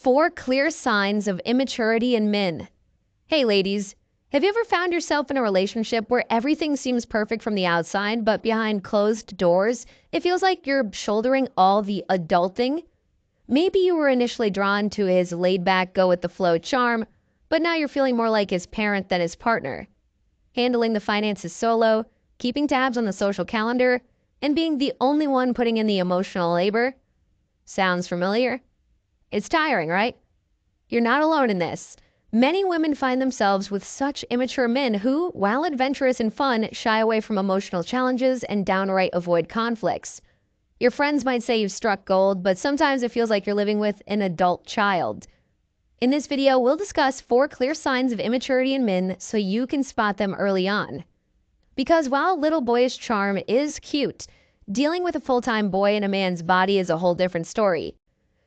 4 clear signs of immaturity in men. Hey ladies, have you ever found yourself in a relationship where everything seems perfect from the outside, but behind closed doors, it feels like you're shouldering all the adulting? Maybe you were initially drawn to his laid-back, go-with-the-flow charm, but now you're feeling more like his parent than his partner. Handling the finances solo, keeping tabs on the social calendar, and being the only one putting in the emotional labor. Sounds familiar? It's tiring, right? You're not alone in this. Many women find themselves with such immature men who, while adventurous and fun, shy away from emotional challenges and downright avoid conflicts. Your friends might say you've struck gold, but sometimes it feels like you're living with an adult child. In this video, we'll discuss 4 clear signs of immaturity in men so you can spot them early on. Because while little boyish charm is cute, dealing with a full-time boy in a man's body is a whole different story.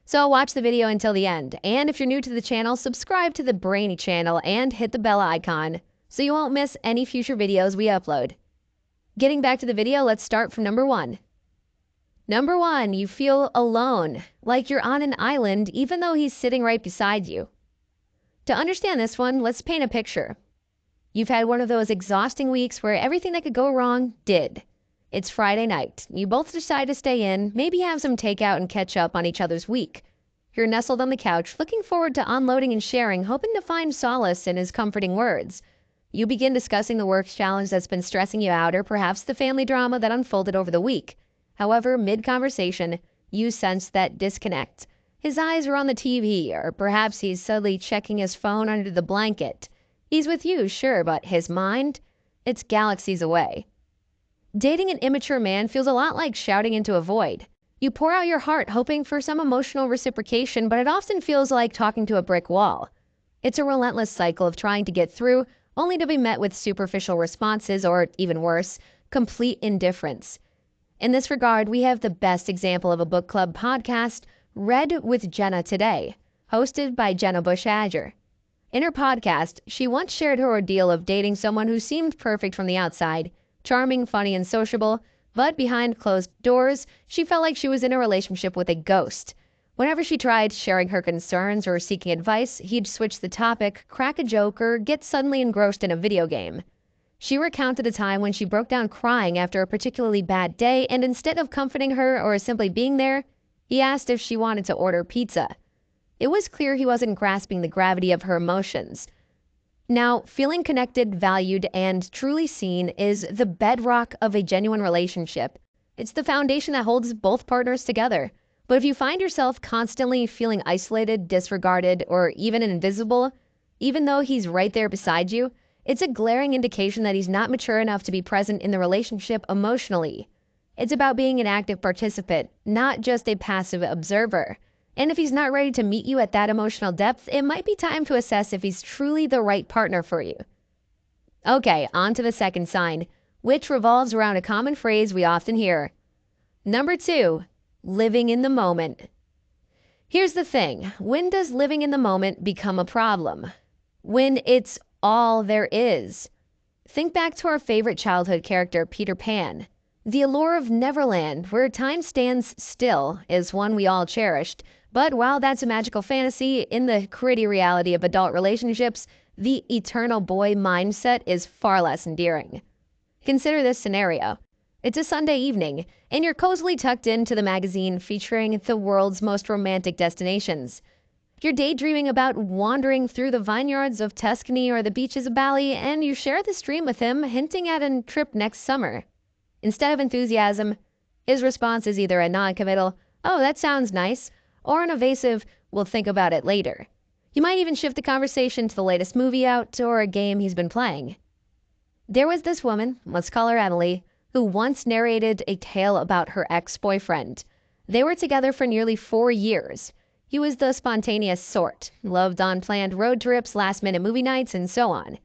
So watch the video until the end, and if you're new to the channel, subscribe to the Brainy channel and hit the bell icon so you won't miss any future videos we upload. Getting back to the video, let's start from number 1. Number 1, you feel alone, like you're on an island even though he's sitting right beside you. To understand this one, let's paint a picture. You've had one of those exhausting weeks where everything that could go wrong did. It's Friday night. You both decide to stay in, maybe have some takeout and catch up on each other's week. You're nestled on the couch, looking forward to unloading and sharing, hoping to find solace in his comforting words. You begin discussing the work challenge that's been stressing you out, or perhaps the family drama that unfolded over the week. However, mid-conversation, you sense that disconnect. His eyes are on the TV, or perhaps he's suddenly checking his phone under the blanket. He's with you, sure, but his mind? It's galaxies away. Dating an immature man feels a lot like shouting into a void. You pour out your heart hoping for some emotional reciprocation, but it often feels like talking to a brick wall. It's a relentless cycle of trying to get through, only to be met with superficial responses or, even worse, complete indifference. In this regard, we have the best example of a book club podcast, Read with Jenna Today, hosted by Jenna Bush-Adger. In her podcast, she once shared her ordeal of dating someone who seemed perfect from the outside, charming, funny, and sociable, but behind closed doors, she felt like she was in a relationship with a ghost. Whenever she tried sharing her concerns or seeking advice, he'd switch the topic, crack a joke, or get suddenly engrossed in a video game. She recounted a time when she broke down crying after a particularly bad day, and instead of comforting her or simply being there, he asked if she wanted to order pizza. It was clear he wasn't grasping the gravity of her emotions. Now, feeling connected, valued, and truly seen is the bedrock of a genuine relationship. It's the foundation that holds both partners together. But if you find yourself constantly feeling isolated, disregarded, or even invisible, even though he's right there beside you, it's a glaring indication that he's not mature enough to be present in the relationship emotionally. It's about being an active participant, not just a passive observer. And if he's not ready to meet you at that emotional depth, it might be time to assess if he's truly the right partner for you. Okay, on to the second sign, which revolves around a common phrase we often hear. Number 2, living in the moment. Here's the thing, when does living in the moment become a problem? When it's all there is. Think back to our favorite childhood character, Peter Pan. The allure of Neverland, where time stands still, is one we all cherished. But while that's a magical fantasy, in the gritty reality of adult relationships, the eternal boy mindset is far less endearing. Consider this scenario. It's a Sunday evening, and you're cozily tucked into the magazine featuring the world's most romantic destinations. You're daydreaming about wandering through the vineyards of Tuscany or the beaches of Bali, and you share this dream with him, hinting at a trip next summer. Instead of enthusiasm, his response is either a non-committal, "Oh, that sounds nice," or an evasive, "We'll think about it later." You might even shift the conversation to the latest movie out or a game he's been playing. There was this woman, let's call her Emily, who once narrated a tale about her ex-boyfriend. They were together for nearly 4 years. He was the spontaneous sort, loved unplanned road trips, last-minute movie nights, and so on.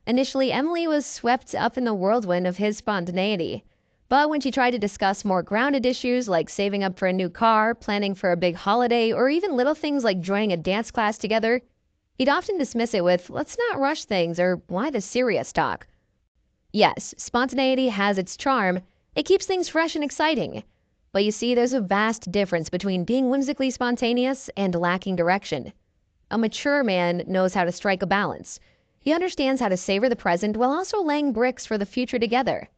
Initially, Emily was swept up in the whirlwind of his spontaneity. But when she tried to discuss more grounded issues like saving up for a new car, planning for a big holiday, or even little things like joining a dance class together, he'd often dismiss it with, "Let's not rush things," or "Why the serious talk?" Yes, spontaneity has its charm. It keeps things fresh and exciting. But you see, there's a vast difference between being whimsically spontaneous and lacking direction. A mature man knows how to strike a balance. He understands how to savor the present while also laying bricks for the future together.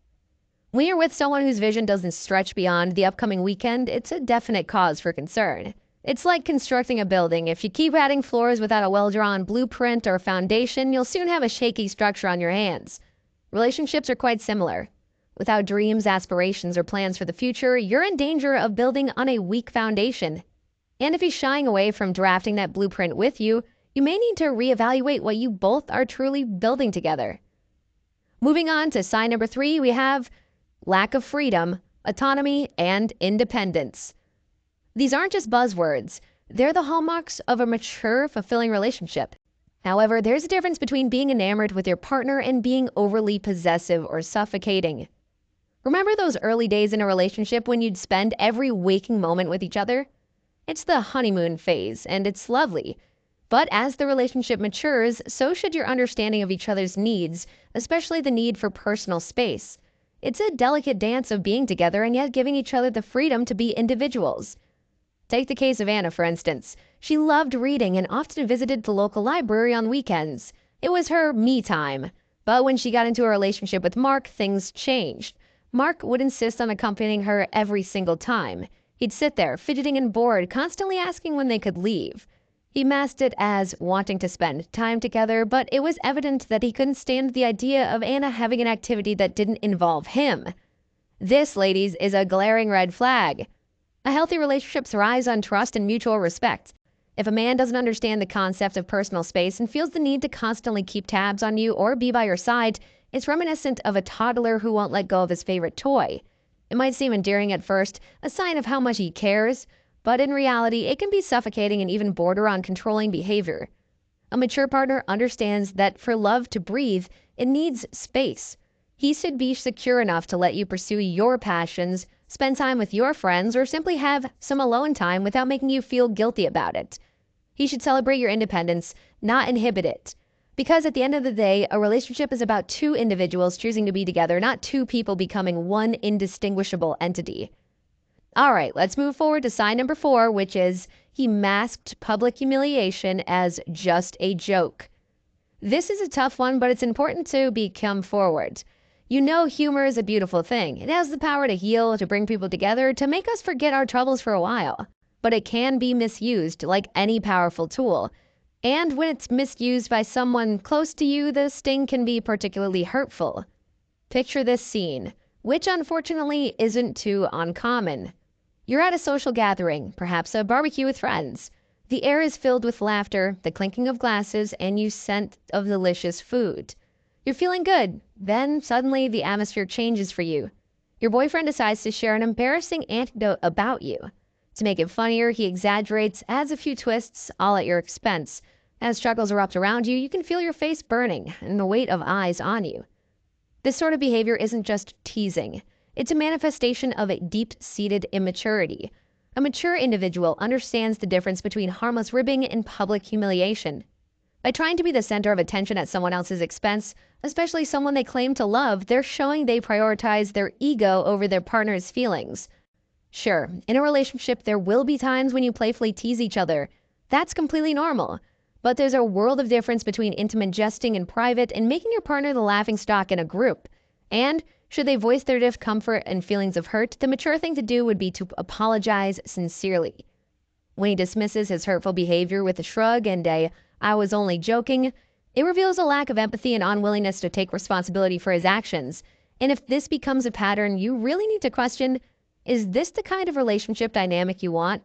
When you're with someone whose vision doesn't stretch beyond the upcoming weekend, it's a definite cause for concern. It's like constructing a building. If you keep adding floors without a well-drawn blueprint or foundation, you'll soon have a shaky structure on your hands. Relationships are quite similar. Without dreams, aspirations, or plans for the future, you're in danger of building on a weak foundation. And if he's shying away from drafting that blueprint with you, you may need to reevaluate what you both are truly building together. Moving on to sign number 3, we have lack of freedom, autonomy, and independence. These aren't just buzzwords. They're the hallmarks of a mature, fulfilling relationship. However, there's a difference between being enamored with your partner and being overly possessive or suffocating. Remember those early days in a relationship when you'd spend every waking moment with each other? It's the honeymoon phase, and it's lovely. But as the relationship matures, so should your understanding of each other's needs, especially the need for personal space. It's a delicate dance of being together and yet giving each other the freedom to be individuals. Take the case of Anna, for instance. She loved reading and often visited the local library on weekends. It was her me time. But when she got into a relationship with Mark, things changed. Mark would insist on accompanying her every single time. He'd sit there, fidgeting and bored, constantly asking when they could leave. He masked it as wanting to spend time together, but it was evident that he couldn't stand the idea of Anna having an activity that didn't involve him. This, ladies, is a glaring red flag. A healthy relationship thrives on trust and mutual respect. If a man doesn't understand the concept of personal space and feels the need to constantly keep tabs on you or be by your side, it's reminiscent of a toddler who won't let go of his favorite toy. It might seem endearing at first, a sign of how much he cares, but in reality, it can be suffocating and even border on controlling behavior. A mature partner understands that for love to breathe, it needs space. He should be secure enough to let you pursue your passions, spend time with your friends, or simply have some alone time without making you feel guilty about it. He should celebrate your independence, not inhibit it. Because at the end of the day, a relationship is about two individuals choosing to be together, not two people becoming one indistinguishable entity. All right, let's move forward to sign number 4, which is he masked public humiliation as just a joke. This is a tough one, but it's important to come forward. You know, humor is a beautiful thing. It has the power to heal, to bring people together, to make us forget our troubles for a while. But it can be misused like any powerful tool. And when it's misused by someone close to you, the sting can be particularly hurtful. Picture this scene, which unfortunately isn't too uncommon. You're at a social gathering, perhaps a barbecue with friends. The air is filled with laughter, the clinking of glasses, and you scent of delicious food. You're feeling good. Then suddenly the atmosphere changes for you. Your boyfriend decides to share an embarrassing anecdote about you. To make it funnier, he exaggerates, adds a few twists, all at your expense. As struggles erupt around you, you can feel your face burning and the weight of eyes on you. This sort of behavior isn't just teasing. It's a manifestation of a deep-seated immaturity. A mature individual understands the difference between harmless ribbing and public humiliation. By trying to be the center of attention at someone else's expense, especially someone they claim to love, they're showing they prioritize their ego over their partner's feelings. Sure, in a relationship, there will be times when you playfully tease each other. That's completely normal. But there's a world of difference between intimate jesting in private and making your partner the laughingstock in a group. And should they voice their discomfort and feelings of hurt, the mature thing to do would be to apologize sincerely. When he dismisses his hurtful behavior with a shrug and a "I was only joking," it reveals a lack of empathy and unwillingness to take responsibility for his actions. And if this becomes a pattern, you really need to question, is this the kind of relationship dynamic you want?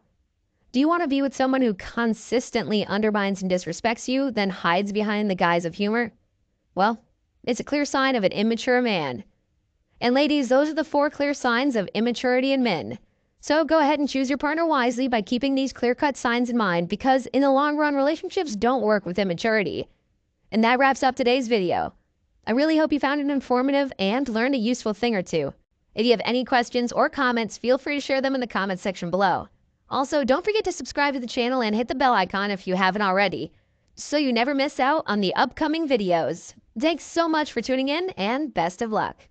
Do you want to be with someone who consistently undermines and disrespects you, then hides behind the guise of humor? Well, it's a clear sign of an immature man. And ladies, those are the 4 clear signs of immaturity in men. So go ahead and choose your partner wisely by keeping these clear-cut signs in mind, because in the long run, relationships don't work with immaturity. And that wraps up today's video. I really hope you found it informative and learned a useful thing or two. If you have any questions or comments, feel free to share them in the comments section below. Also, don't forget to subscribe to the channel and hit the bell icon if you haven't already, so you never miss out on the upcoming videos. Thanks so much for tuning in, and best of luck.